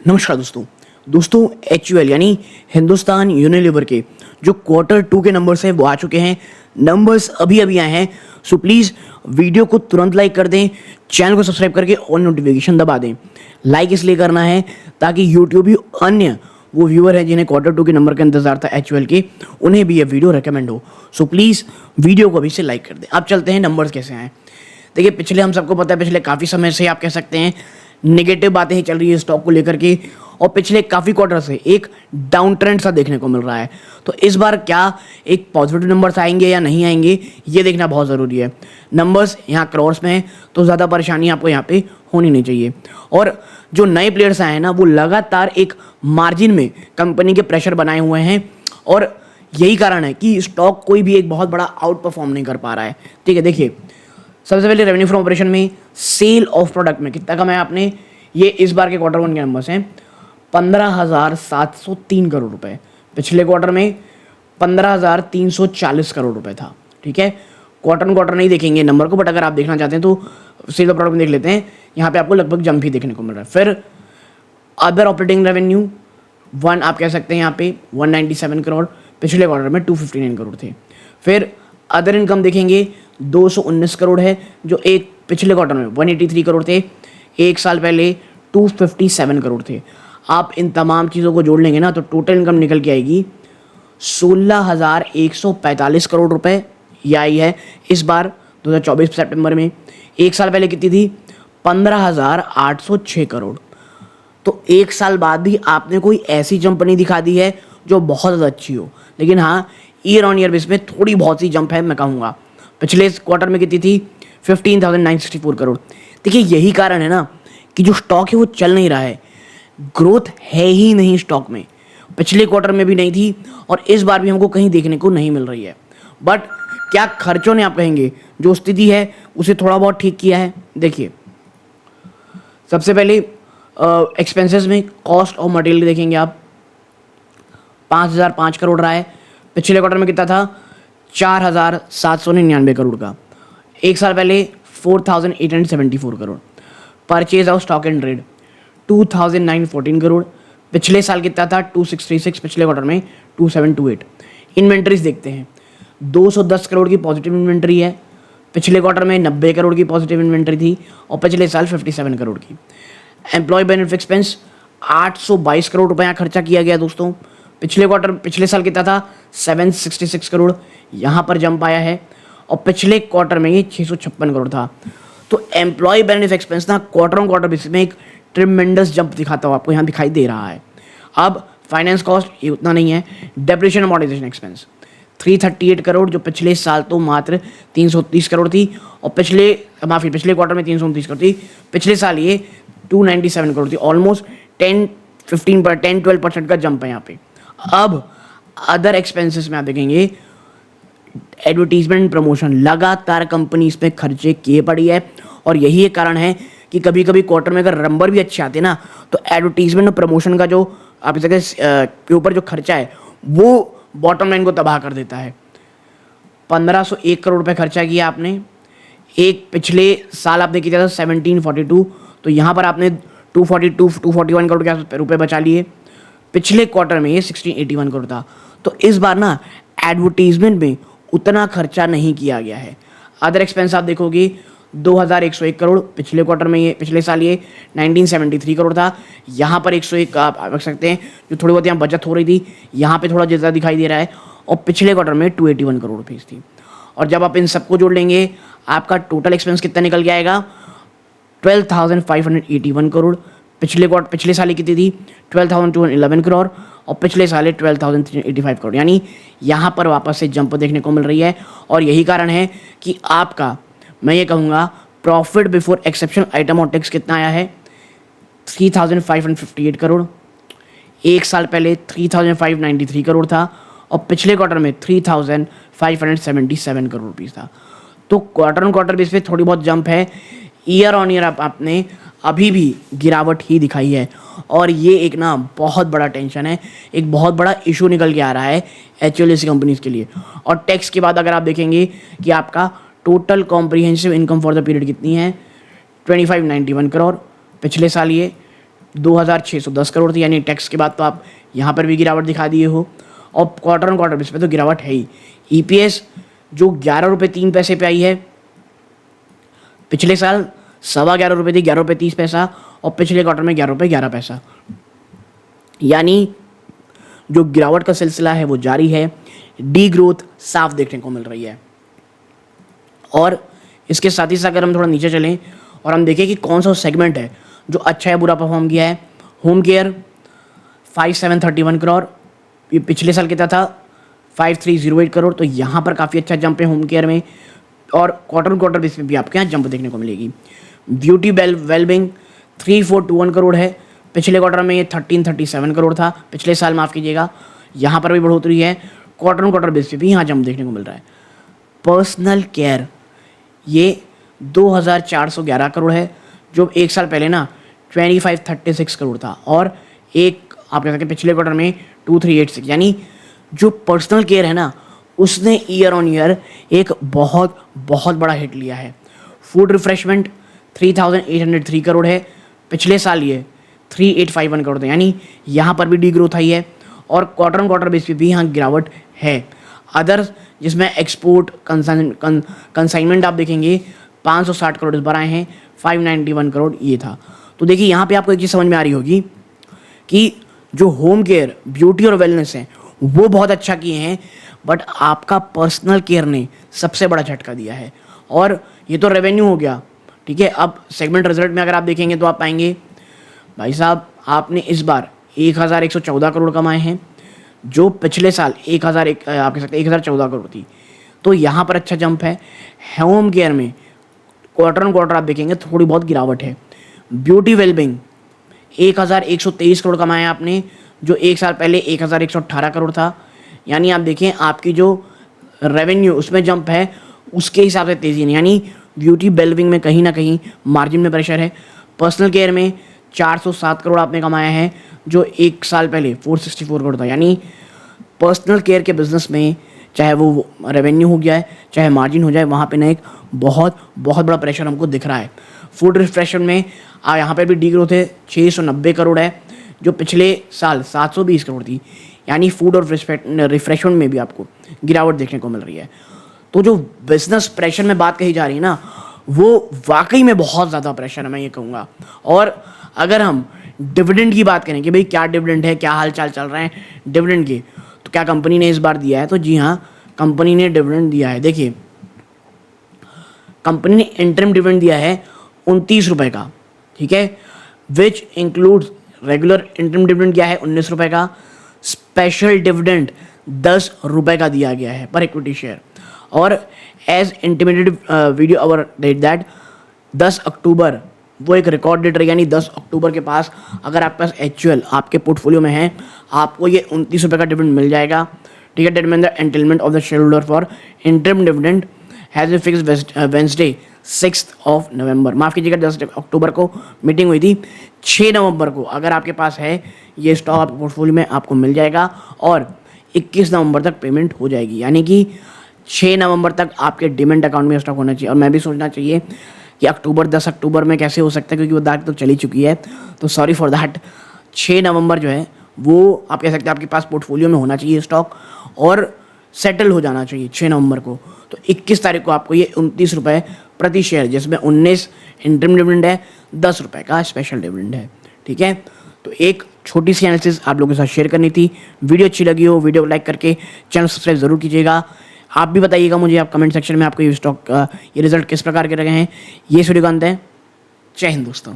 नमस्कार दोस्तों HUL यानी हिंदुस्तान यूनिलीवर के जो Q2 के नंबर्स हैं वो आ चुके हैं। नंबर्स अभी आए हैं, सो प्लीज़ वीडियो को तुरंत लाइक कर दें, चैनल को सब्सक्राइब करके और नोटिफिकेशन दबा दें। लाइक इसलिए करना है ताकि यूट्यूब भी अन्य वो व्यूअर हैं जिन्हें Q2 के नंबर का इंतजार था HUL के, उन्हें भी ये वीडियो रिकमेंड हो। सो प्लीज़ वीडियो को अभी से लाइक कर दें। अब चलते हैं नंबर्स कैसे आए। देखिए, पिछले हम सबको पता है, पिछले काफ़ी समय से आप कह सकते हैं नेगेटिव बातें ही चल रही है स्टॉक को लेकर के, और पिछले काफ़ी क्वार्टर से एक डाउन ट्रेंड सा देखने को मिल रहा है। तो इस बार क्या एक पॉजिटिव नंबर्स आएंगे या नहीं आएंगे, ये देखना बहुत ज़रूरी है। नंबर्स यहाँ क्रॉस में है तो ज़्यादा परेशानी आपको यहाँ पे होनी नहीं चाहिए। और जो नए प्लेयर्स आए हैं ना, वो लगातार एक मार्जिन में कंपनी के प्रेशर बनाए हुए हैं, और यही कारण है कि स्टॉक कोई भी एक बहुत बड़ा आउट परफॉर्म नहीं कर पा रहा है। ठीक है, देखिए सबसे पहले रेवेन्यू फ्रॉम ऑपरेशन में सेल ऑफ प्रोडक्ट में कितना कमाया आपने, ये इस बार के Q1 के नंबर्स हैं 15,703 करोड़ रुपए। पिछले क्वार्टर में 15,340 करोड़ रुपए था। ठीक है, क्वार्टर नहीं देखेंगे नंबर को, बट अगर आप देखना चाहते हैं तो सेल ऑफ प्रोडक्ट में देख लेते हैं। यहाँ पे आपको लगभग जंप ही देखने को मिल रहा है। फिर अदर ऑपरेटिंग रेवेन्यू आप कह सकते हैं यहाँ पे 197 करोड़, पिछले क्वार्टर में 259 करोड़ थे। फिर अदर इनकम देखेंगे 219 करोड़ है, जो एक पिछले क्वार्टर में 183 करोड़ थे, एक साल पहले 257 करोड़ थे। आप इन तमाम चीज़ों को जोड़ लेंगे ना तो टोटल इनकम निकल के आएगी 16,145 करोड़ रुपए। ये आई है इस बार 2024 सितंबर में। एक साल पहले कितनी थी, 15,806 करोड़। तो एक साल बाद भी आपने कोई ऐसी जंप नहीं दिखा दी है जो बहुत ज़्यादा अच्छी हो, लेकिन हाँ ईयर ऑन ईयर बेस में थोड़ी बहुत सी जंप है मैं कहूँगा। पिछले क्वार्टर में कितनी थी, 15,964 करोड़। देखिए यही कारण है ना कि जो स्टॉक है वो चल नहीं रहा है, ग्रोथ है ही नहीं स्टॉक में। पिछले क्वार्टर में भी नहीं थी और इस बार भी हमको कहीं देखने को नहीं मिल रही है। बट क्या खर्चों ने, आप कहेंगे, जो स्थिति है उसे थोड़ा बहुत ठीक किया है। देखिए सबसे पहले एक्सपेंसेस में कॉस्ट ऑफ मटेरियल देखेंगे आप, 5,005 करोड़ रहा है। पिछले क्वार्टर में कितना था, 4,799 करोड़ का। एक साल पहले 4,874 crore. Purchase of stock and trade 2,914 crore, पिछले साल कितना था 2,636, पिछले क्वार्टर में 2,728। इन्वेंट्रीज देखते हैं, 210 करोड़ की पॉजिटिव इन्वेंट्री है, पिछले क्वार्टर में 90 करोड़ की पॉजिटिव इन्वेंट्री थी, और पिछले साल 57 करोड़ की। एम्प्लॉय बेनिफिट एक्सपेंस 822 करोड़ रुपए यहाँ खर्चा किया गया दोस्तों। पिछले साल कितना था 766 करोड़, यहाँ पर जंप आया है, और पिछले क्वार्टर में ये 656 करोड़ था। तो एम्प्लॉय बेनिफिट एक्सपेंस ना क्वार्टर ऑन क्वार्टर बेसिस में एक ट्रिमेंडस जंप दिखाता हुआ आपको यहाँ दिखाई दे रहा है। अब फाइनेंस कॉस्ट ये उतना नहीं है। डेप्रिसिएशन अमॉर्टाइजेशन एक्सपेंस 338 करोड़, जो पिछले साल तो मात्र 330 करोड़ थी, और पिछले क्वार्टर में 329 करोड़ थी, पिछले साल ये 297 करोड़ थी। ऑलमोस्ट 10-12% का जंप है यहाँ पे। अब अदर एक्सपेंसेस में आप देखेंगे, एडवर्टीजमेंट प्रमोशन, लगातार कंपनी इसमें खर्चे किए पड़ी है, और यही एक कारण है कि कभी कभी क्वार्टर में अगर नंबर भी अच्छे आते ना तो एडवर्टीजमेंट और प्रमोशन का जो आप के ऊपर जो खर्चा है वो बॉटम लाइन को तबाह कर देता है। 1,501 करोड़ रुपए खर्चा किया आपने। एक पिछले साल आपने किया था 1,742, तो यहाँ पर आपने 241 करोड़ के रुपए बचा लिए। पिछले क्वार्टर में ये 1,681 करोड़ था। तो इस बार ना एडवर्टीजमेंट में उतना खर्चा नहीं किया गया है। अदर एक्सपेंस आप देखोगे 2,101 करोड़, पिछले क्वार्टर में ये, पिछले साल ये 1,973 करोड़ था। यहाँ पर 101 आप रख सकते हैं, जो थोड़ी बहुत यहाँ बचत हो रही थी, यहाँ पे थोड़ा ज़्यादा दिखाई दे रहा है, और पिछले क्वार्टर में 281 करोड़ रुपीज़ थी। और जब आप इन सबको जोड़ लेंगे आपका टोटल एक्सपेंस कितना निकल के आएगा, 12,581 करोड़। पिछले साल कितनी थी, 12,211 करोड़, और पिछले साल 12,385 करोड़। यानी यहाँ पर वापस से जंप देखने को मिल रही है, और यही कारण है कि आपका, मैं ये कहूँगा, प्रॉफिट बिफोर एक्सेप्शनल आइटम और टैक्स कितना आया है, 3,558 करोड़। एक साल पहले 3,593 करोड़ था, और पिछले क्वार्टर में 3,577 करोड़ रुपीज़ था। तो क्वार्टर ऑन क्वार्टर बेस पे थोड़ी बहुत जंप है। ईयर ऑन ईयर आपने अभी भी गिरावट ही दिखाई है, और ये एक ना बहुत बड़ा टेंशन है, एक बहुत बड़ा इशू निकल के आ रहा है HUL कंपनीज के लिए। और टैक्स के बाद अगर आप देखेंगे कि आपका total comprehensive income for the period कितनी है, 2,591 करोड़, पिछले साल ये 2610 करोड़ थी, यानी टैक्स के बाद तो आप यहाँ पर भी गिरावट दिखा दिए हो। और क्वार्टर ऑन क्वार्टर बेस पे तो गिरावट है ही। ईपीएस जो 11 रुपये 3 पैसे पे आई है, पिछले साल 11.25 थी, 11 रुपये 30 पैसा, और पिछले क्वार्टर में 11 रुपये 11 पैसा, यानी जो गिरावट का सिलसिला है वो जारी है। डी ग्रोथ साफ देखने को मिल रही है। और इसके साथ ही साथ अगर हम थोड़ा नीचे चलें और हम देखें कि कौन सा सेगमेंट है जो अच्छा या बुरा परफॉर्म किया है। होम केयर 5731 करोड़, ये पिछले साल कितना था 5308 करोड़, तो यहाँ पर काफ़ी अच्छा जंप है होम केयर में। और क्वार्टर क्वार्टर बेस पे भी आपके यहाँ जंप देखने को मिलेगी। ब्यूटी वेलबिंग 3421 करोड़ है, पिछले क्वार्टर में ये 1337 करोड़ था, पिछले साल माफ़ कीजिएगा। यहाँ पर भी बढ़ोतरी है, क्वार्टर क्वार्टर बेस पे भी यहाँ जंप देखने को मिल रहा है। पर्सनल केयर ये 2411 करोड़ है, जो एक साल पहले ना 2536 करोड़ था, और एक आप कह सकते हैं पिछले क्वार्टर में 2386, यानी जो पर्सनल केयर है ना उसने ईयर ऑन ईयर एक बहुत बहुत बड़ा हिट लिया है। फूड रिफ्रेशमेंट 3803 करोड़ है, पिछले साल ये 3851 करोड़ था, यानी यहाँ पर भी डी ग्रोथ आई है। और क्वार्टर ऑन क्वार्टर बेस पे भी यहाँ गिरावट है। अदर्स जिसमें एक्सपोर्ट कंसाइनमेंट आप देखेंगे 560 करोड़ इस बार आए हैं, 591 करोड़ ये था। तो देखिए यहाँ पे आपको एक चीज़ समझ में आ रही होगी कि जो होम केयर, ब्यूटी और वेलनेस हैं वो बहुत अच्छा किए हैं, बट आपका पर्सनल केयर ने सबसे बड़ा झटका दिया है। और ये तो रेवेन्यू हो गया, ठीक है। अब सेगमेंट रिजल्ट में अगर आप देखेंगे तो आप पाएंगे भाई साहब आपने इस बार 1114 करोड़ कमाए हैं, जो पिछले साल आप कह सकते हैं 1014 करोड़ थी, तो यहाँ पर अच्छा जंप है। होम केयर में क्वार्टर ऑन क्वार्टर आप देखेंगे थोड़ी बहुत गिरावट है। ब्यूटी वेलबिंग 1123 करोड़ कमाए आपने, जो एक साल पहले 1118 करोड़ था, यानी आप देखें आपकी जो रेवेन्यू उसमें जंप है उसके हिसाब से तेज़ी नहीं, यानी ब्यूटी वेलबिंग में कहीं ना कहीं मार्जिन में प्रेशर है। पर्सनल केयर में 407 करोड़ आपने कमाया है, जो एक साल पहले 464 करोड़ था, यानी पर्सनल केयर के बिजनेस में चाहे वो रेवेन्यू हो गया है चाहे मार्जिन हो जाए, वहाँ पे ना एक बहुत बहुत बड़ा प्रेशर हमको दिख रहा है। फूड रिफ्रेशमेंट में यहाँ पर भी डी ग्रोथ है, 690 करोड़ है, जो पिछले साल 720 करोड़ थी, यानी फूड और रिफ्रेशमेंट में भी आपको गिरावट देखने को मिल रही है। तो जो बिजनेस प्रेशर में बात कही जा रही है ना, वो वाकई में बहुत ज़्यादा प्रेशर है, मैं ये कहूँगा। और अगर हम डिविडेंड की बात करें कि भाई क्या डिविडेंड है, क्या हाल चाल चल रहे हैं डिविडेंड के, तो क्या कंपनी ने इस बार दिया है, तो जी हाँ कंपनी ने डिविडेंड दिया है। देखिए कंपनी ने इंटरिम डिविडेंड दिया है 29 रुपये का, ठीक है, which includes regular interim dividend क्या है 19 रुपये का, स्पेशल डिविडेंड 10 रुपये का दिया गया है पर इक्विटी शेयर। और as intimated video our date that 10 October वो एक रिकॉर्ड डेट रही, यानी 10 अक्टूबर के पास अगर आपके पास एक्चुअल आपके पोर्टफोलियो में है, आपको ये 29 रुपये का डिविडेंड मिल जाएगा, ठीक है। Date mean the entitlement of the shareholder for interim dividend has be fixed Wednesday 6 November, माफ़ कीजिएगा 10 अक्टूबर को मीटिंग हुई थी, 6 नवंबर को अगर आपके पास है ये स्टॉक आपके पोर्टफोलियो में आपको मिल जाएगा, और 21 नवंबर तक पेमेंट हो जाएगी, यानी कि 6 नवंबर तक आपके डिमेंट अकाउंट में स्टॉक होना चाहिए। और मैं भी सोचना चाहिए कि 10 अक्टूबर में कैसे हो सकता है, क्योंकि वो तारीख तो चली चुकी है, तो सॉरी फॉर दैट। 6 नवंबर जो है वो आप कह सकते हैं आपके पास पोर्टफोलियो में होना चाहिए स्टॉक, और सेटल हो जाना चाहिए 6 नवंबर को। तो 21 तारीख को आपको ये 29 रुपये प्रति शेयर, जिसमें 19 इंटरिम डिविडेंड है, 10 रुपये का स्पेशल डिविडेंड है, ठीक है। तो एक छोटी सी एनालिसिस आप लोगों के साथ शेयर करनी थी। वीडियो अच्छी लगी हो वीडियो को लाइक करके चैनल सब्सक्राइब ज़रूर कीजिएगा। आप भी बताइएगा मुझे आप कमेंट सेक्शन में आपको ये स्टॉक ये रिजल्ट किस प्रकार के रहे हैं। ये वीडियो का अंत है। जय हिंद दोस्तों।